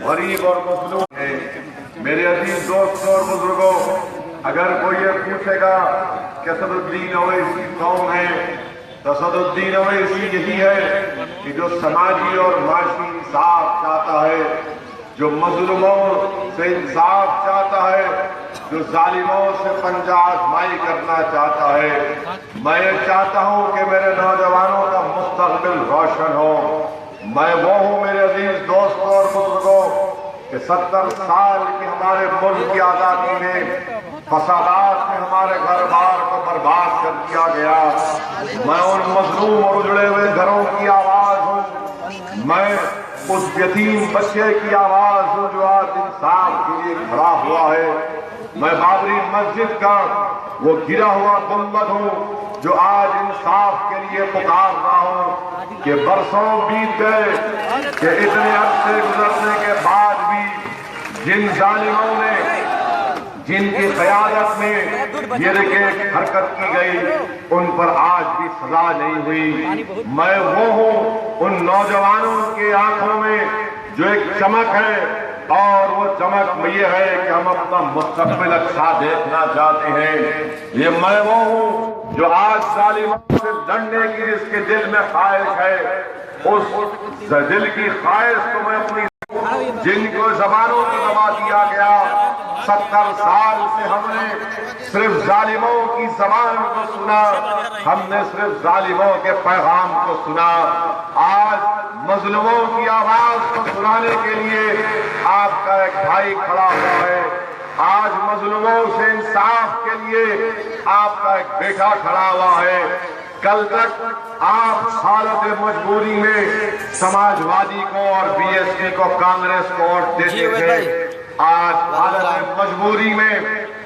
غریب اور مظلوم ہے۔ میرے عزیز دوستوں اور بزرگوں، اگر کوئی یہ پوچھے گا کہ اسد الدین اویسی کون ہے، تو اسد الدین اویسی یہی ہے کہ جو سماجی اور معاشی انصاف چاہتا ہے، جو مظلوموں سے انصاف چاہتا ہے، جو ظالموں سے پنجہ آزمائی کرنا چاہتا ہے۔ میں یہ چاہتا ہوں کہ میرے نوجوانوں کا مستقبل روشن ہو۔ میں وہ ہوں میرے عزیز دوستوں اور بزرگوں کہ 70 سال کی ہمارے ملک کی آزادی میں فسادات میں ہمارے گھر بار کو برباد کر دیا گیا۔ میں ان مظلوم اور اجڑے ہوئے گھروں کی آواز ہوں، میں اس یتیم بچے کی آواز ہوں جو آج انصاف کے لیے کھڑا ہوا ہے۔ میں بابری مسجد کا وہ گرا ہوا گنبد ہوں جو آج انصاف کے لیے پکار رہا ہوں کہ برسوں بیت گئے کہ اتنے عرصے گزرنے کے بعد بھی جن ظالموں نے، جن کی قیادت میں یہ حرکت کی گئی، ان پر آج بھی سزا نہیں ہوئی۔ میں وہ ہوں ان نوجوانوں کی آنکھوں میں جو ایک چمک ہے، اور وہ چمک یہ ہے کہ ہم اپنا مستقبل اچھا دیکھنا چاہتے ہیں۔ یہ میں وہ ہوں جو آج ظالموں سے لڑنے کی جس کے دل میں خواہش ہے، اس دل کی خواہش کو میں اپنی، جن کو زبانوں کو دبا دیا گیا، 70 سال سے ہم نے صرف ظالموں کی زبان کو سنا، ہم نے صرف ظالموں کے پیغام کو سنا۔ آج مظلوموں کی آواز کو سنانے کے لیے آپ کا ایک بھائی کھڑا ہوا ہے۔ آج مظلوموں سے انصاف کے لیے آپ کا ایک بیٹا کھڑا ہوا ہے۔ کل تک آپ حالت مجبوری میں سماجوادی کو اور بی ایس پی کو، کانگریس کو ووٹ دیتے تھے۔ آج حالت مجبوری میں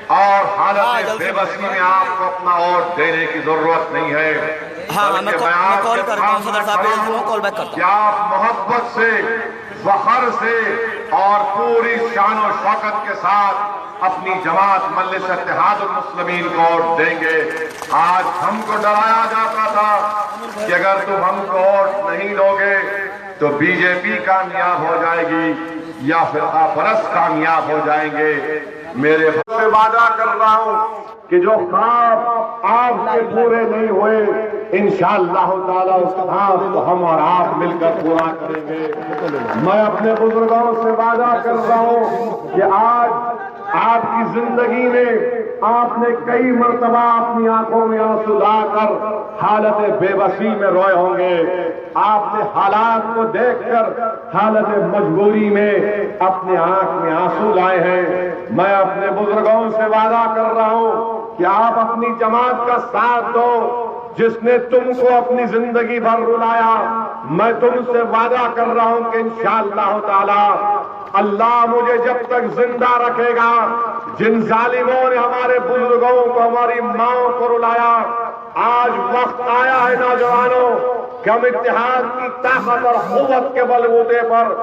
اور حالت بے بسی میں آپ کو اپنا ووٹ دینے کی ضرورت نہیں ہے۔ میں کال کرتا ہوں صدر صاحب، کال بیک کرتا ہوں۔ کہ آپ محبت سے، فخر سے اور پوری شان و شوکت کے ساتھ اپنی جماعت مجلس اتحاد المسلمین کو ووٹ دیں گے۔ آج ہم کو ڈرایا جاتا تھا کہ اگر تم ہم کو ووٹ نہیں دو گے تو بی جے پی کامیاب ہو جائے گی یا فرقہ پرست کامیاب ہو جائیں گے۔ میرے سے وعدہ کر رہا ہوں کہ جو خواب آپ کے پورے نہیں ہوئے، انشاءاللہ تعالیٰ اس خواب کو ہم اور آپ مل کر پورا کریں گے۔ میں اپنے بزرگوں سے وعدہ کر رہا ہوں کہ آج آپ کی زندگی میں آپ نے کئی مرتبہ اپنی آنکھوں میں آنسو لا کر حالت بے بسی میں روئے ہوں گے۔ آپ نے حالات کو دیکھ کر حالت مجبوری میں اپنے آنکھ میں آنسو لائے ہیں۔ میں اپنے بزرگوں سے وعدہ کر رہا ہوں کہ آپ اپنی جماعت کا ساتھ دو جس نے تم کو اپنی زندگی بھر رلایا۔ میں تم سے وعدہ کر رہا ہوں کہ انشاءاللہ تعالی اللہ مجھے جب تک زندہ رکھے گا، جن ظالموں نے ہمارے بزرگوں کو، ہماری ماں کو رلایا، آج وقت آیا ہے نوجوانوں کہ ہم اتحاد کی طاقت اور قوت کے بلبوتے پر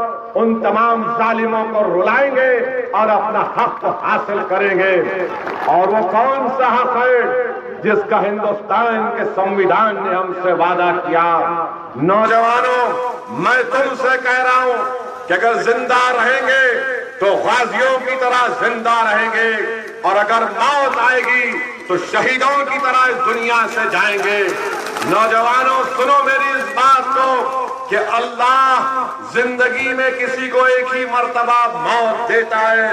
ان تمام ظالموں کو رلائیں گے اور اپنا حق حاصل کریں گے۔ اور وہ کون سا حق ہے جس کا ہندوستان کے سنویدھان نے ہم سے وعدہ کیا؟ نوجوانوں، میں تم سے کہہ رہا ہوں کہ اگر زندہ رہیں گے تو غازیوں کی طرح زندہ رہیں گے، اور اگر موت آئے گی تو شہیدوں کی طرح اس دنیا سے جائیں گے۔ نوجوانوں، سنو میری اس بات کو کہ اللہ زندگی میں کسی کو ایک ہی مرتبہ موت دیتا ہے،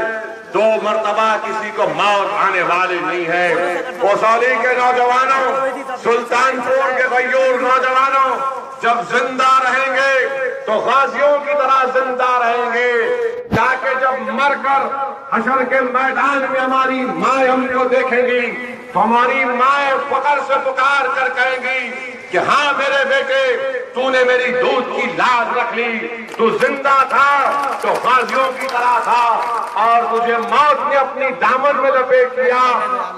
2 مرتبہ کسی کو موت آنے والی نہیں ہے۔ کوسولی کے نوجوانوں، سلطان پور کے غیور نوجوانوں، جب زندہ رہیں گے تو غازیوں کی طرح زندہ رہیں گے، تاکہ جب مر کر حشر کے میدان میں ہماری ماں ہم کو دیکھیں گی تو ہماری ماں فخر سے پکار کر کہیں گی کہ ہاں میرے بیٹے، تو نے میری دودھ کی لاز رکھ لی، تو زندہ تھا تو غازیوں کی طرح تھا، اور تجھے موت نے اپنی دامن میں لپیٹ لیا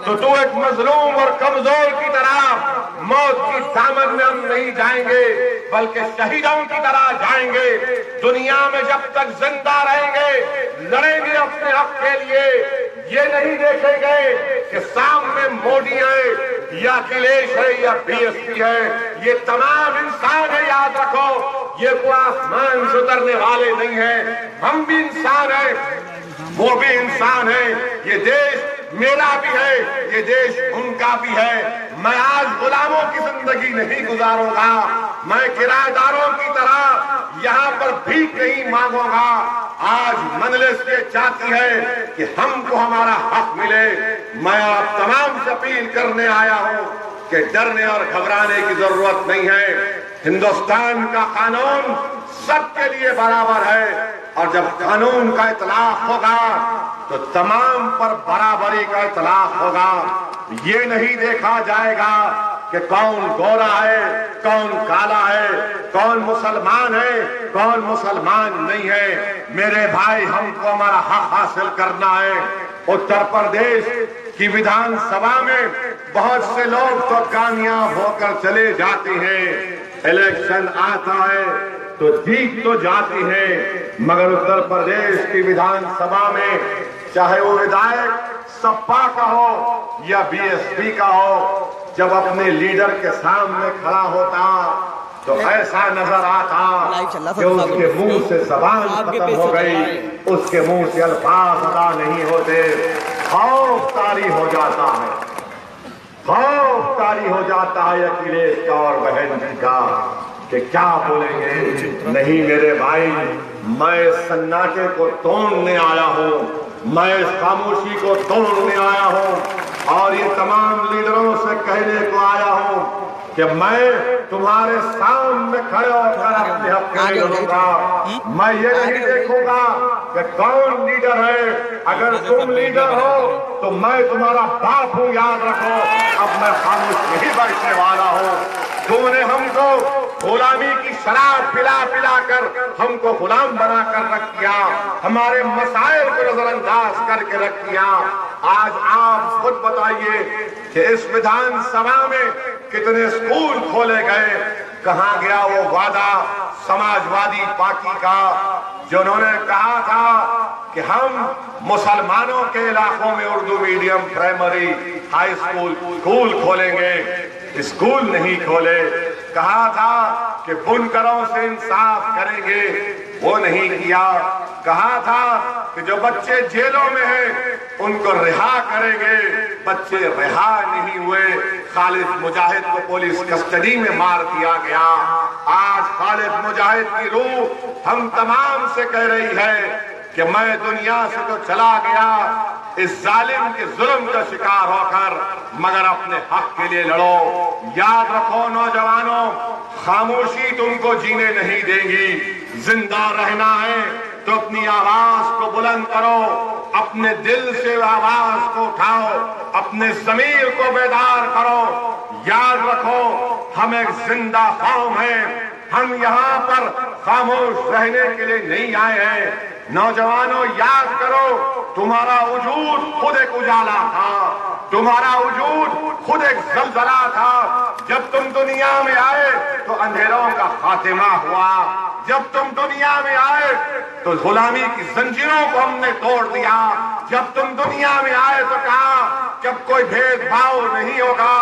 تو تو ایک مظلوم اور کمزور کی طرح موت کی دامن میں ہم نہیں جائیں گے بلکہ شہیدوں کی طرح جائیں گے۔ دنیا میں جب تک زندہ رہیں گے لڑیں گے اپنے حق کے لیے۔ یہ نہیں دیکھیں گے کہ سامنے مودی ہے یا اکھلیش ہے یا بی ایس پی ہے، یہ تمام انسان ہے، یاد رکھو یہ کوئی آسمان سے اترنے والے نہیں ہیں، ہم بھی انسان ہیں، وہ بھی انسان ہیں، یہ دیش میرا بھی ہے، یہ دیش ان کا بھی ہے۔ میں آج غلاموں کی زندگی نہیں گزاروں گا، میں کرایہ داروں کی طرح یہاں پر بھیک نہیں مانگوں گا۔ آج مجلس یہ چاہتی ہے کہ ہم کو ہمارا حق ملے۔ میں آپ تمام سے اپیل کرنے آیا ہوں کہ ڈرنے اور گھبرانے کی ضرورت نہیں ہے۔ ہندوستان کا قانون سب کے لیے برابر ہے، اور جب قانون کا اطلاق ہوگا تو تمام پر برابری کا اطلاق ہوگا۔ یہ نہیں دیکھا جائے گا کہ کون گورا ہے، کون کالا ہے، کون مسلمان ہے، کون مسلمان نہیں ہے۔ میرے بھائی، ہم کو ہمارا حق حاصل کرنا ہے۔ اتر پردیش کی ویدھان سبھا میں بہت سے لوگ تو کامیاب ہو کر چلے جاتے ہیں، الیکشن آتا ہے تو جیت تو جاتی ہے، مگر اتر پردیش کی ویدھان سبھا میں چاہے وہ ودھائک سپا کا ہو یا بی ایس پی کا ہو، جب اپنے لیڈر کے سامنے کھڑا ہوتا تو ایسا نظر آتا کہ اس کے منہ سے زبان ختم ہو گئی، اس کے منہ سے الفاظ ادا نہیں ہوتے۔ خوف طاری ہو جاتا ہے، خوف طاری ہو جاتا ہے اکھلیش کا اور بہن جی کا کہ کیا بولیں گے۔ نہیں میرے بھائی، میں اس سناٹے کو توڑنے آیا ہوں، میں اس خاموشی کو توڑنے آیا ہوں، اور یہ تمام لیڈروں سے کہنے کو آیا ہوں کہ میں تمہارے سامنے کھڑے ہو کر اپنے حق کے لیے لڑوں گا۔ میں یہ نہیں دیکھوں گا کہ کون لیڈر ہے، اگر تم لیڈر ہو تو میں تمہارا باپ ہوں، یاد رکھو۔ اب میں خاموش نہیں بیٹھنے والا ہوں۔ تم نے ہم کو غلامی کی شراب پلا پلا کر ہم کو غلام بنا کر رکھ دیا، ہمارے مسائل کو نظر انداز کر کے رکھ دیا۔ آج آپ خود بتائیے کہ اس ویدھان سبھا میں کتنے اسکول کھولے گئے، کہاں گیا وہ وعدہ سماجوادی پارٹی کا جنہوں نے کہا تھا کہ ہم مسلمانوں کے علاقوں میں Urdu medium primary high school کھولیں گے؟ اسکول نہیں کھولے۔ کہا تھا کہ بنکروں سے انصاف کریں گے، وہ نہیں کیا۔ کہا تھا کہ جو بچے جیلوں میں ہیں ان کو رہا کریں گے، بچے رہا نہیں ہوئے۔ خالد مجاہد کو پولیس کسٹڈی میں مار دیا گیا۔ آج خالد مجاہد کی روح ہم تمام سے کہہ رہی ہے کہ میں دنیا سے تو چلا گیا اس ظالم کے ظلم کا شکار ہو کر، مگر اپنے حق کے لیے لڑو۔ یاد رکھو نوجوانوں، خاموشی تم کو جینے نہیں دیں گی۔ زندہ رہنا ہے تو اپنی آواز کو بلند کرو، اپنے دل سے آواز کو اٹھاؤ، اپنے ضمیر کو بیدار کرو۔ یاد رکھو ہم ایک زندہ قوم ہیں، ہم یہاں پر خاموش رہنے کے لیے نہیں آئے ہیں۔ نوجوانوں یاد کرو، تمہارا وجود خود ایک اجالا تھا، تمہارا وجود خود ایک زلزلہ تھا۔ جب تم دنیا میں آئے تو اندھیروں کا خاتمہ ہوا، جب تم دنیا میں آئے تو غلامی کی زنجیروں کو ہم نے توڑ دیا، جب تم دنیا میں آئے تو کہا جب کوئی بھید بھاؤ نہیں ہوگا،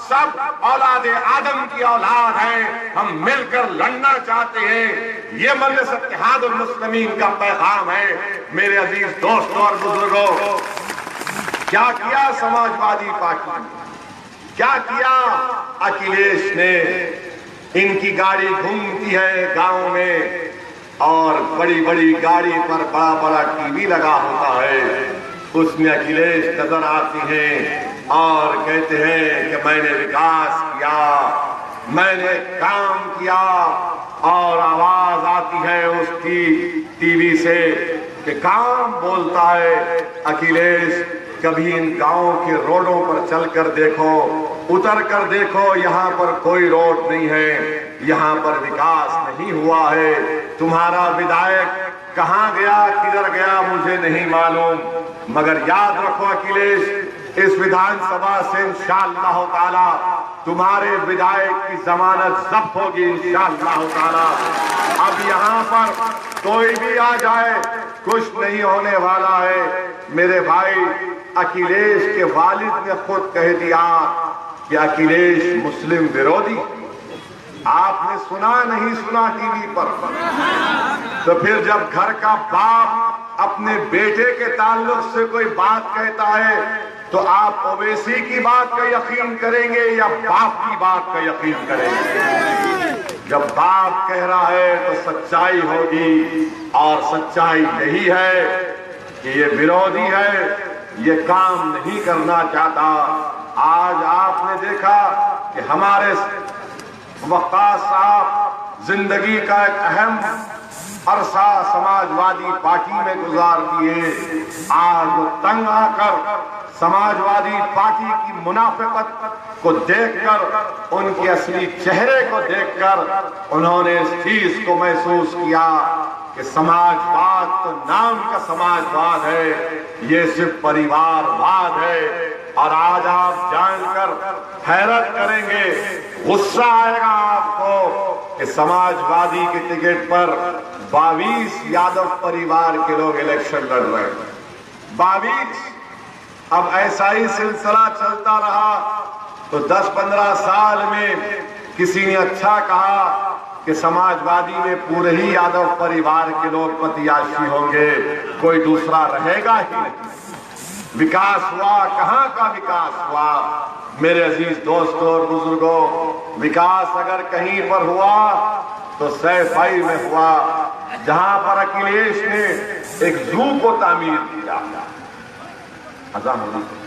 سب اولاد آدم کی اولاد ہیں، ہم مل کر لڑنا چاہتے ہیں۔ یہ مجلس اتحاد المسلمین کا پیغام ہے۔ میرے عزیز دوستوں اور بزرگوں، کیا کیا سماجوادی پارٹی نے، کیا کیا اکھلیش نے؟ ان کی گاڑی گھومتی ہے گاؤں میں، اور بڑی بڑی گاڑی پر بڑا بڑا ٹی وی لگا ہوتا ہے، اس میں اکھلیش نظر آتی ہیں اور کہتے ہیں کہ میں نے وکاس کیا، میں نے کام کیا، اور آواز آتی ہے اس کی ٹی وی سے کہ کام بولتا ہے اکھلیش۔ کبھی ان گاؤں کے روڈوں پر چل کر دیکھو، اتر کر دیکھو، یہاں پر کوئی روڈ نہیں ہے، یہاں پر وکاس نہیں ہوا ہے۔ تمہارا ودھائک کہاں گیا، کدھر گیا مجھے نہیں معلوم، مگر یاد رکھو اکھلیش، اس ویدھان سبھا سے انشاءاللہ تعالی تمہارے ودھائک کی ضمانت ضبط ہوگی انشاءاللہ تعالی۔ اب یہاں پر کوئی بھی آ جائے کچھ نہیں ہونے والا ہے۔ میرے بھائی، اکھلیش کے والد نے خود کہہ دیا کہ اکھلیش مسلم ویرودھی، آپ نے سنا نہیں سنا ٹی وی پر؟ تو پھر جب گھر کا باپ اپنے بیٹے کے تعلق سے کوئی بات کہتا ہے تو آپ اویسی کی بات کا یقین کریں گے یا باپ کی بات کا یقین کریں گے؟ جب باپ کہہ رہا ہے تو سچائی ہوگی، اور سچائی یہی ہے کہ یہ برودھی ہے، یہ کام نہیں کرنا چاہتا۔ آج آپ نے دیکھا کہ ہمارے وقاص صاحب زندگی کا ایک اہم عرصہ سماجوادی پارٹی میں گزار دیے، آج وہ تنگ آ کر سماجوادی پارٹی کی منافقت کو دیکھ کر، ان کے اصلی چہرے کو دیکھ کر انہوں نے اس چیز کو محسوس کیا کہ سماجواد تو نام کا سماجواد ہے، یہ صرف پریوار واد ہے۔ اور آج آپ جان کر حیرت کریں گے، غصہ آئے گا آپ کو کہ سماجوادی کی ٹکٹ پر 22 یادو پریوار کے لوگ الیکشن لڑ رہے ہیں۔ 22۔ اب ایسا ہی سلسلہ چلتا رہا تو 10-15 سال میں کسی نے اچھا کہا کہ سماجوادی میں پورے ہی یادو پریوار کے لوگ پتیاشی ہوں گے، کوئی دوسرا رہے گا ہی نہیں۔ وکاس ہوا، کہاں کا وکاس ہوا؟ میرے عزیز دوستوں اور بزرگوں، وکاس اگر کہیں پر ہوا تو سیفائی میں ہوا، جہاں پر اکھلیش نے ایک زو کو تعمیر کیا۔ اذان ہوگی۔